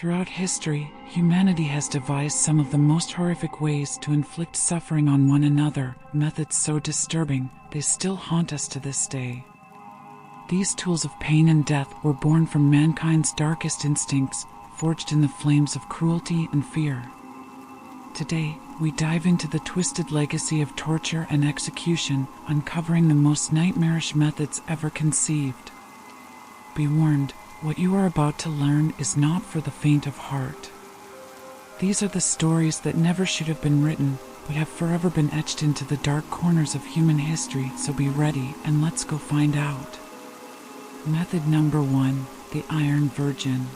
Throughout history, humanity has devised some of the most horrific ways to inflict suffering on one another, methods so disturbing, they still haunt us to this day. These tools of pain and death were born from mankind's darkest instincts, forged in the flames of cruelty and fear. Today, we dive into the twisted legacy of torture and execution, uncovering the most nightmarish methods ever conceived. Be warned, what you are about to learn is not for the faint of heart. These are the stories that never should have been written, but have forever been etched into the dark corners of human history, so be ready and let's go find out. Method number 1, the Iron Virgin.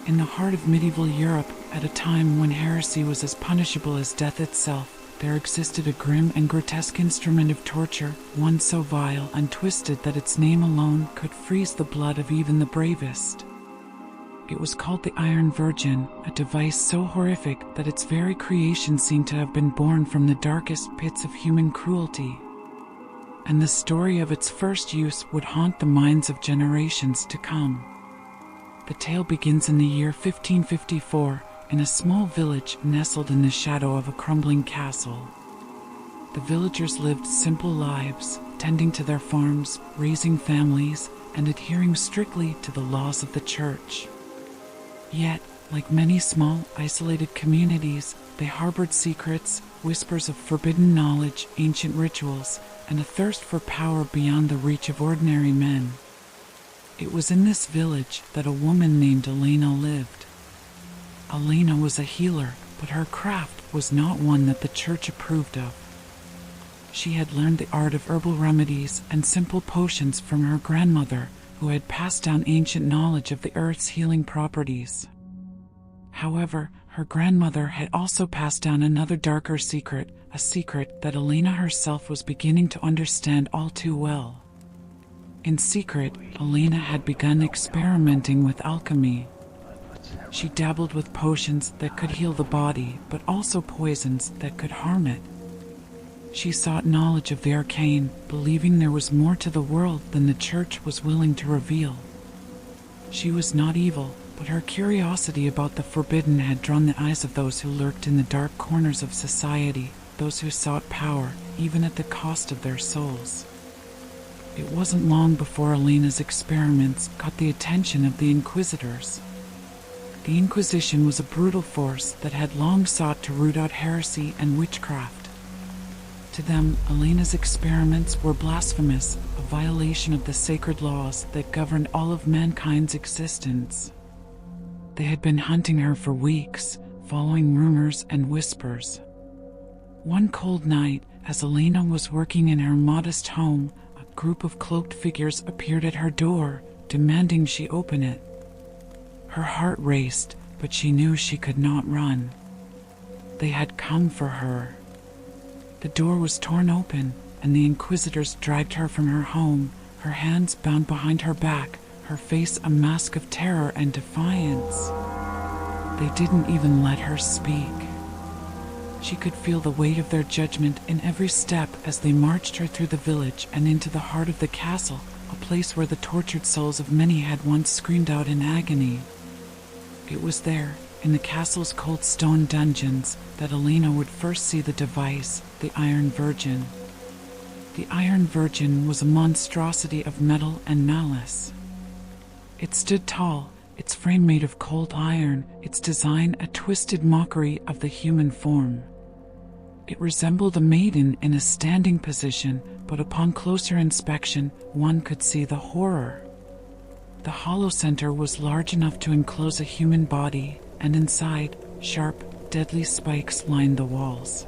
In the heart of medieval Europe, at a time when heresy was as punishable as death itself, there existed a grim and grotesque instrument of torture, one so vile and twisted that its name alone could freeze the blood of even the bravest. It was called the Iron Virgin, a device so horrific that its very creation seemed to have been born from the darkest pits of human cruelty. And the story of its first use would haunt the minds of generations to come. The tale begins in the year 1554, in a small village nestled in the shadow of a crumbling castle. The villagers lived simple lives, tending to their farms, raising families, and adhering strictly to the laws of the church. Yet, like many small, isolated communities, they harbored secrets, whispers of forbidden knowledge, ancient rituals, and a thirst for power beyond the reach of ordinary men. It was in this village that a woman named Elena lived. Elena was a healer, but her craft was not one that the church approved of. She had learned the art of herbal remedies and simple potions from her grandmother, who had passed down ancient knowledge of the earth's healing properties. However, her grandmother had also passed down another darker secret, a secret that Elena herself was beginning to understand all too well. In secret, Elena had begun experimenting with alchemy. She dabbled with potions that could heal the body, but also poisons that could harm it. She sought knowledge of the arcane, believing there was more to the world than the church was willing to reveal. She was not evil, but her curiosity about the forbidden had drawn the eyes of those who lurked in the dark corners of society, those who sought power, even at the cost of their souls. It wasn't long before Elena's experiments caught the attention of the inquisitors. The Inquisition was a brutal force that had long sought to root out heresy and witchcraft. To them, Elena's experiments were blasphemous, a violation of the sacred laws that governed all of mankind's existence. They had been hunting her for weeks, following rumors and whispers. One cold night, as Elena was working in her modest home, a group of cloaked figures appeared at her door, demanding she open it. Her heart raced, but she knew she could not run. They had come for her. The door was torn open, and the inquisitors dragged her from her home, her hands bound behind her back, her face a mask of terror and defiance. They didn't even let her speak. She could feel the weight of their judgment in every step as they marched her through the village and into the heart of the castle, a place where the tortured souls of many had once screamed out in agony. It was there, in the castle's cold stone dungeons, that Elena would first see the device, the Iron Virgin. The Iron Virgin was a monstrosity of metal and malice. It stood tall, its frame made of cold iron, its design a twisted mockery of the human form. It resembled a maiden in a standing position, but upon closer inspection, one could see the horror. The hollow center was large enough to enclose a human body, and inside, sharp, deadly spikes lined the walls.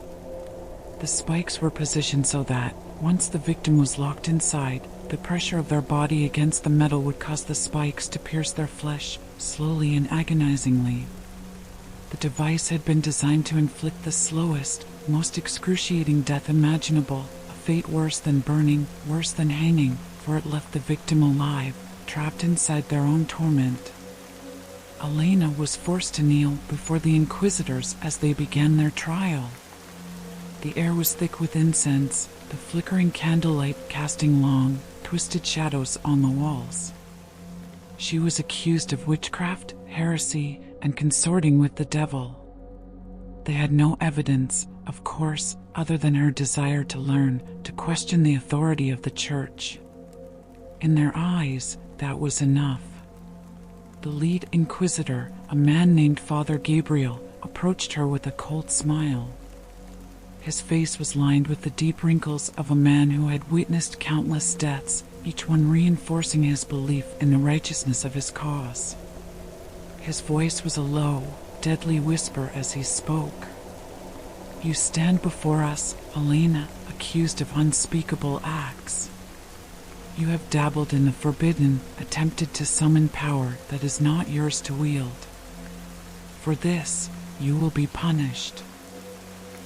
The spikes were positioned so that, once the victim was locked inside, the pressure of their body against the metal would cause the spikes to pierce their flesh, slowly and agonizingly. The device had been designed to inflict the slowest, most excruciating death imaginable, a fate worse than burning, worse than hanging, for it left the victim alive, trapped inside their own torment. Elena was forced to kneel before the inquisitors as they began their trial. The air was thick with incense, the flickering candlelight casting long, twisted shadows on the walls. She was accused of witchcraft, heresy, and consorting with the devil. They had no evidence, of course, other than her desire to learn, to question the authority of the church. In their eyes, that was enough. The lead inquisitor, a man named Father Gabriel, approached her with a cold smile. His face was lined with the deep wrinkles of a man who had witnessed countless deaths, each one reinforcing his belief in the righteousness of his cause. His voice was a low, deadly whisper as he spoke. "You stand before us, Elena, accused of unspeakable acts. You have dabbled in the forbidden, attempted to summon power that is not yours to wield. For this, you will be punished.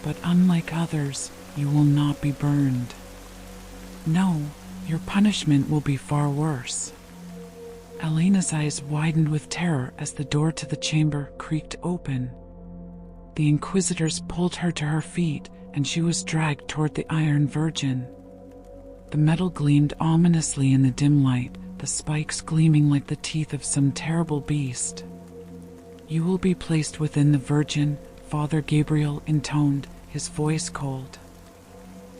But unlike others, you will not be burned. No, your punishment will be far worse." Elena's eyes widened with terror as the door to the chamber creaked open. The inquisitors pulled her to her feet, and she was dragged toward the Iron Virgin. The metal gleamed ominously in the dim light, the spikes gleaming like the teeth of some terrible beast. "You will be placed within the Virgin," Father Gabriel intoned, his voice cold.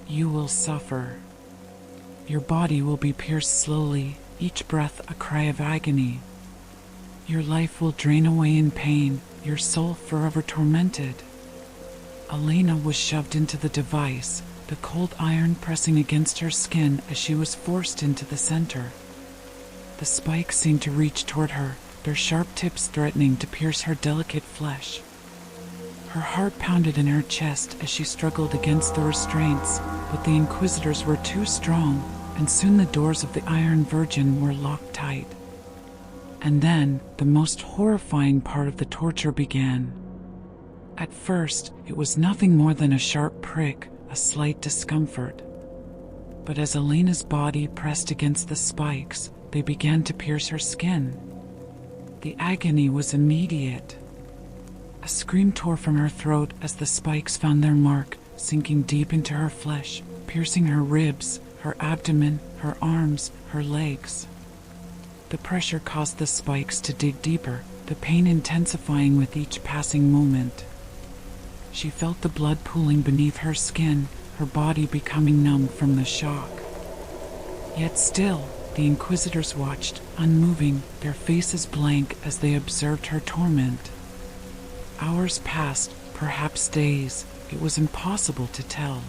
"You will suffer. Your body will be pierced slowly, each breath a cry of agony. Your life will drain away in pain, your soul forever tormented." Elena was shoved into the device, the cold iron pressing against her skin as she was forced into the center. The spikes seemed to reach toward her, their sharp tips threatening to pierce her delicate flesh. Her heart pounded in her chest as she struggled against the restraints, but the inquisitors were too strong, and soon the doors of the Iron Virgin were locked tight. And then, the most horrifying part of the torture began. At first, it was nothing more than a sharp prick, a slight discomfort. But as Elena's body pressed against the spikes, they began to pierce her skin. The agony was immediate. A scream tore from her throat as the spikes found their mark, sinking deep into her flesh, piercing her ribs, her abdomen, her arms, her legs. The pressure caused the spikes to dig deeper, the pain intensifying with each passing moment. She felt the blood pooling beneath her skin, her body becoming numb from the shock. Yet still, the inquisitors watched, unmoving, their faces blank as they observed her torment. Hours passed, perhaps days. It was impossible to tell.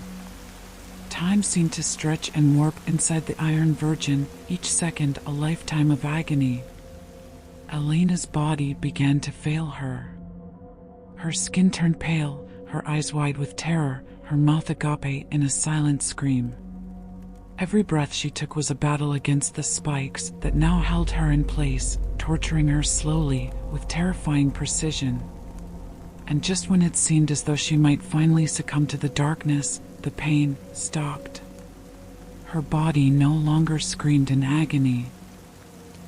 Time seemed to stretch and warp inside the Iron Virgin, each second a lifetime of agony. Elena's body began to fail her. Her skin turned pale, her eyes wide with terror, her mouth agape in a silent scream. Every breath she took was a battle against the spikes that now held her in place, torturing her slowly, with terrifying precision. And just when it seemed as though she might finally succumb to the darkness, the pain stopped. Her body no longer screamed in agony.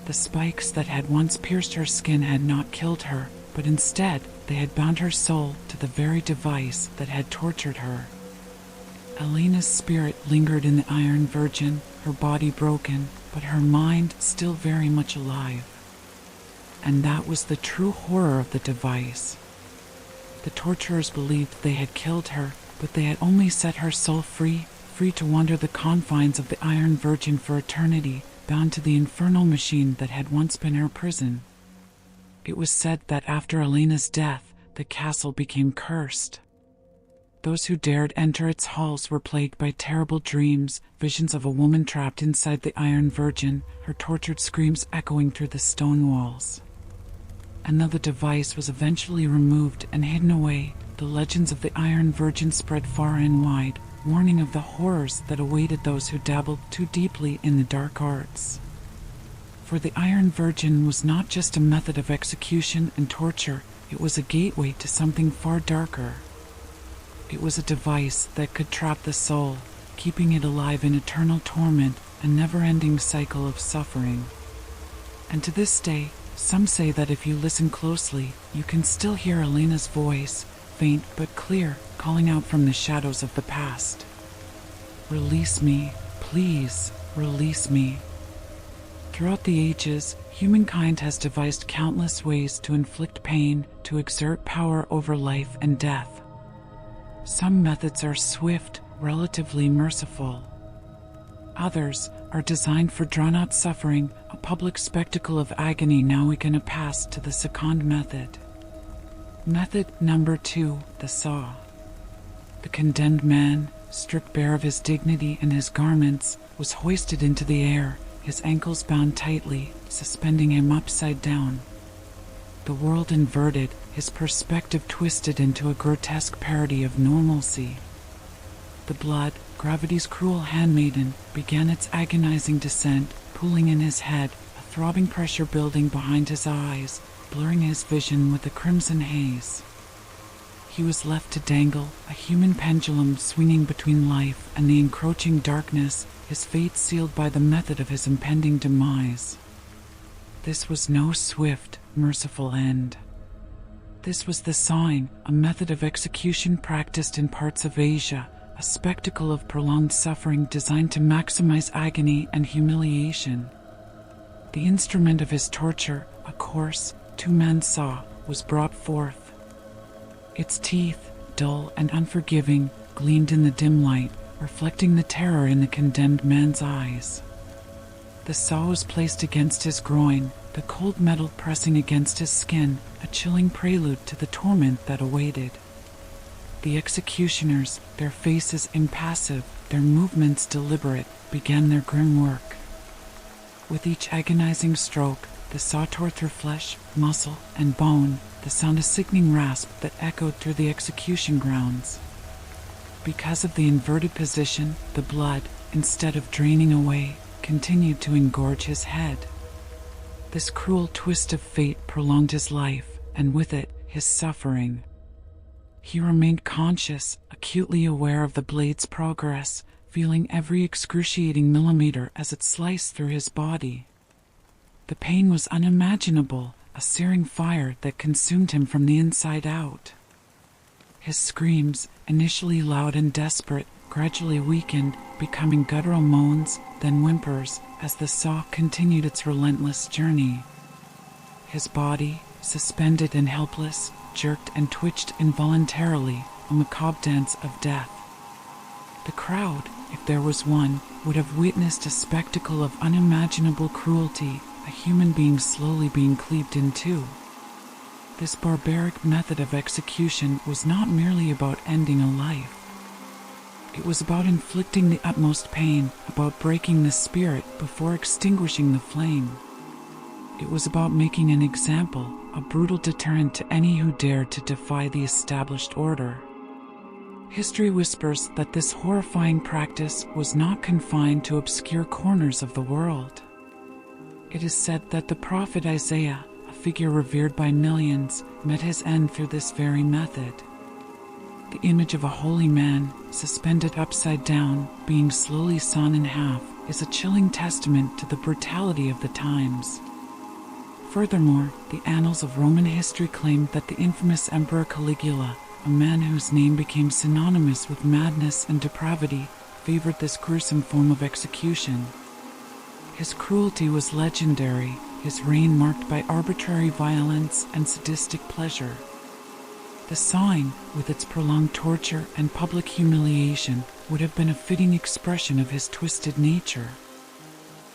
The spikes that had once pierced her skin had not killed her, but instead they had bound her soul to the very device that had tortured her. Elena's spirit lingered in the Iron Virgin, her body broken, but her mind still very much alive. And that was the true horror of the device. The torturers believed they had killed her, but they had only set her soul free, free to wander the confines of the Iron Virgin for eternity, bound to the infernal machine that had once been her prison. It was said that after Elena's death, the castle became cursed. Those who dared enter its halls were plagued by terrible dreams, visions of a woman trapped inside the Iron Virgin, her tortured screams echoing through the stone walls. And though the device was eventually removed and hidden away, the legends of the Iron Virgin spread far and wide, warning of the horrors that awaited those who dabbled too deeply in the dark arts. For the Iron Virgin was not just a method of execution and torture, it was a gateway to something far darker. It was a device that could trap the soul, keeping it alive in eternal torment, a never-ending cycle of suffering. And to this day, some say that if you listen closely, you can still hear Elena's voice, faint but clear, calling out from the shadows of the past. "Release me, please, release me." Throughout the ages, humankind has devised countless ways to inflict pain, to exert power over life and death. Some methods are swift, relatively merciful. Others are designed for drawn-out suffering, a public spectacle of agony. Now we can pass to the second method. Method number 2, the saw. The condemned man, stripped bare of his dignity and his garments, was hoisted into the air, his ankles bound tightly, suspending him upside down. The world inverted, his perspective twisted into a grotesque parody of normalcy. The blood, gravity's cruel handmaiden, began its agonizing descent, pooling in his head, a throbbing pressure building behind his eyes, blurring his vision with a crimson haze. He was left to dangle, a human pendulum swinging between life and the encroaching darkness, his fate sealed by the method of his impending demise. This was no swift, merciful end. This was the sawing, a method of execution practiced in parts of Asia, a spectacle of prolonged suffering designed to maximize agony and humiliation. The instrument of his torture, a coarse, two-man saw, was brought forth. Its teeth, dull and unforgiving, gleamed in the dim light, reflecting the terror in the condemned man's eyes. The saw was placed against his groin, the cold metal pressing against his skin, a chilling prelude to the torment that awaited. The executioners, their faces impassive, their movements deliberate, began their grim work. With each agonizing stroke, the saw tore through flesh, muscle, and bone, the sound a sickening rasp that echoed through the execution grounds. Because of the inverted position, the blood, instead of draining away, continued to engorge his head. This cruel twist of fate prolonged his life, and with it, his suffering. He remained conscious, acutely aware of the blade's progress, feeling every excruciating millimeter as it sliced through his body. The pain was unimaginable, a searing fire that consumed him from the inside out. His screams, initially loud and desperate, gradually weakened, becoming guttural moans, then whimpers, as the saw continued its relentless journey. His body, suspended and helpless, jerked and twitched involuntarily, a macabre dance of death. The crowd, if there was one, would have witnessed a spectacle of unimaginable cruelty, a human being slowly being cleaved in two. This barbaric method of execution was not merely about ending a life. It was about inflicting the utmost pain, about breaking the spirit before extinguishing the flame. It was about making an example, a brutal deterrent to any who dared to defy the established order. History whispers that this horrifying practice was not confined to obscure corners of the world. It is said that the prophet Isaiah, a figure revered by millions, met his end through this very method. The image of a holy man, suspended upside down, being slowly sawn in half, is a chilling testament to the brutality of the times. Furthermore, the annals of Roman history claim that the infamous Emperor Caligula, a man whose name became synonymous with madness and depravity, favored this gruesome form of execution. His cruelty was legendary, his reign marked by arbitrary violence and sadistic pleasure. The sawing, with its prolonged torture and public humiliation, would have been a fitting expression of his twisted nature.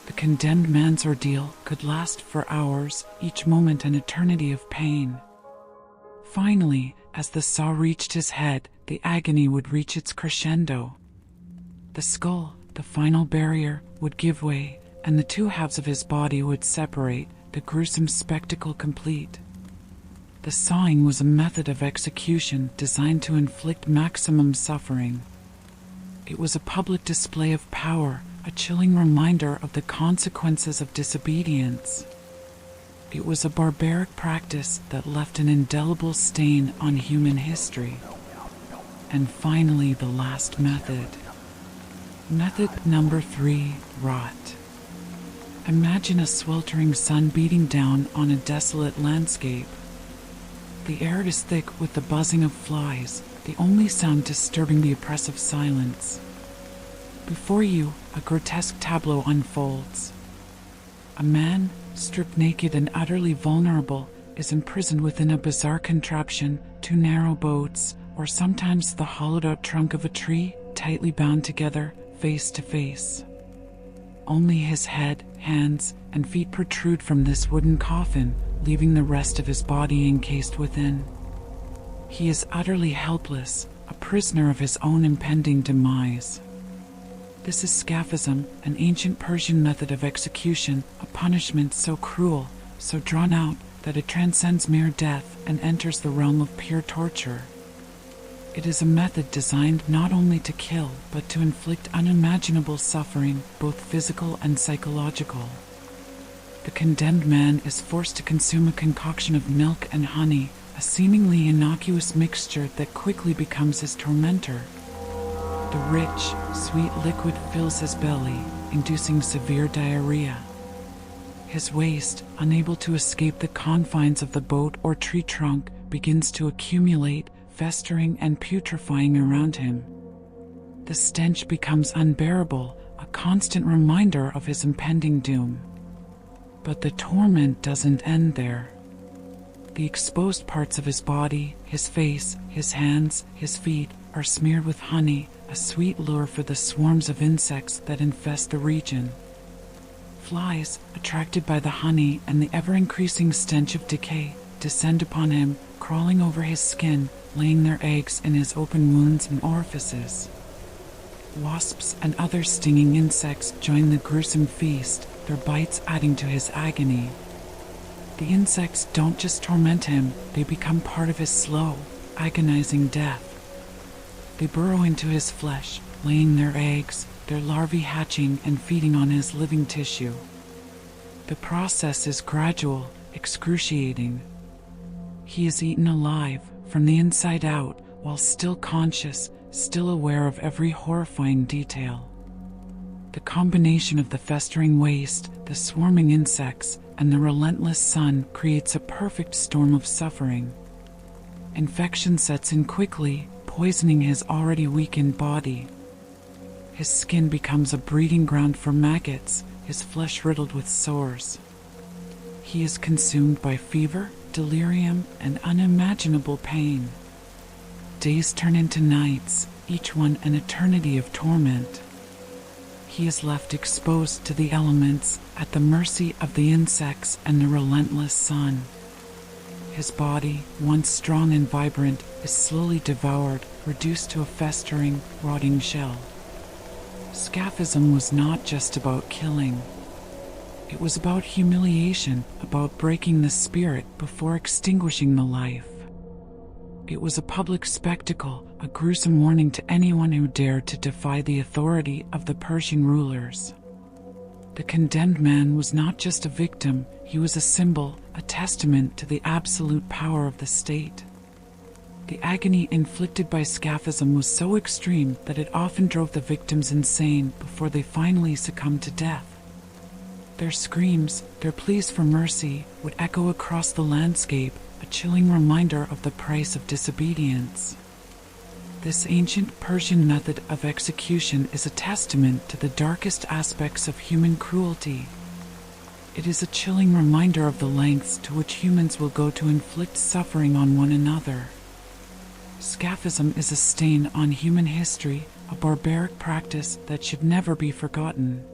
The condemned man's ordeal could last for hours, each moment an eternity of pain. Finally, as the saw reached his head, the agony would reach its crescendo. The skull, the final barrier, would give way, and the two halves of his body would separate, the gruesome spectacle complete. The sawing was a method of execution designed to inflict maximum suffering. It was a public display of power, a chilling reminder of the consequences of disobedience. It was a barbaric practice that left an indelible stain on human history. And finally, the last method. Method number 3, rot. Imagine a sweltering sun beating down on a desolate landscape. The air is thick with the buzzing of flies, the only sound disturbing the oppressive silence. Before you, a grotesque tableau unfolds. A man, stripped naked and utterly vulnerable, is imprisoned within a bizarre contraption, two narrow boats, or sometimes the hollowed-out trunk of a tree, tightly bound together, face to face. Only his head, hands, and feet protrude from this wooden coffin, leaving the rest of his body encased within. He is utterly helpless, a prisoner of his own impending demise. This is scaphism, an ancient Persian method of execution, a punishment so cruel, so drawn out, that it transcends mere death and enters the realm of pure torture. It is a method designed not only to kill, but to inflict unimaginable suffering, both physical and psychological. The condemned man is forced to consume a concoction of milk and honey, a seemingly innocuous mixture that quickly becomes his tormentor. The rich, sweet liquid fills his belly, inducing severe diarrhea. His waste, unable to escape the confines of the boat or tree trunk, begins to accumulate, festering and putrefying around him. The stench becomes unbearable, a constant reminder of his impending doom. But the torment doesn't end there. The exposed parts of his body, his face, his hands, his feet, are smeared with honey, a sweet lure for the swarms of insects that infest the region. Flies, attracted by the honey and the ever-increasing stench of decay, descend upon him, crawling over his skin, laying their eggs in his open wounds and orifices. Wasps and other stinging insects join the gruesome feast, their bites adding to his agony. The insects don't just torment him, they become part of his slow, agonizing death. They burrow into his flesh, laying their eggs, their larvae hatching and feeding on his living tissue. The process is gradual, excruciating. He is eaten alive, from the inside out, while still conscious, still aware of every horrifying detail. The combination of the festering waste, the swarming insects, and the relentless sun creates a perfect storm of suffering. Infection sets in quickly, poisoning his already weakened body. His skin becomes a breeding ground for maggots, his flesh riddled with sores. He is consumed by fever, delirium, and unimaginable pain. Days turn into nights, each one an eternity of torment. He is left exposed to the elements, at the mercy of the insects and the relentless sun. His body, once strong and vibrant, is slowly devoured, reduced to a festering, rotting shell. Scaphism was not just about killing. It was about humiliation, about breaking the spirit before extinguishing the life. It was a public spectacle, a gruesome warning to anyone who dared to defy the authority of the Persian rulers. The condemned man was not just a victim, he was a symbol, a testament to the absolute power of the state. The agony inflicted by scaphism was so extreme that it often drove the victims insane before they finally succumbed to death. Their screams, their pleas for mercy, would echo across the landscape, a chilling reminder of the price of disobedience. This ancient Persian method of execution is a testament to the darkest aspects of human cruelty. It is a chilling reminder of the lengths to which humans will go to inflict suffering on one another. Scaphism is a stain on human history, a barbaric practice that should never be forgotten.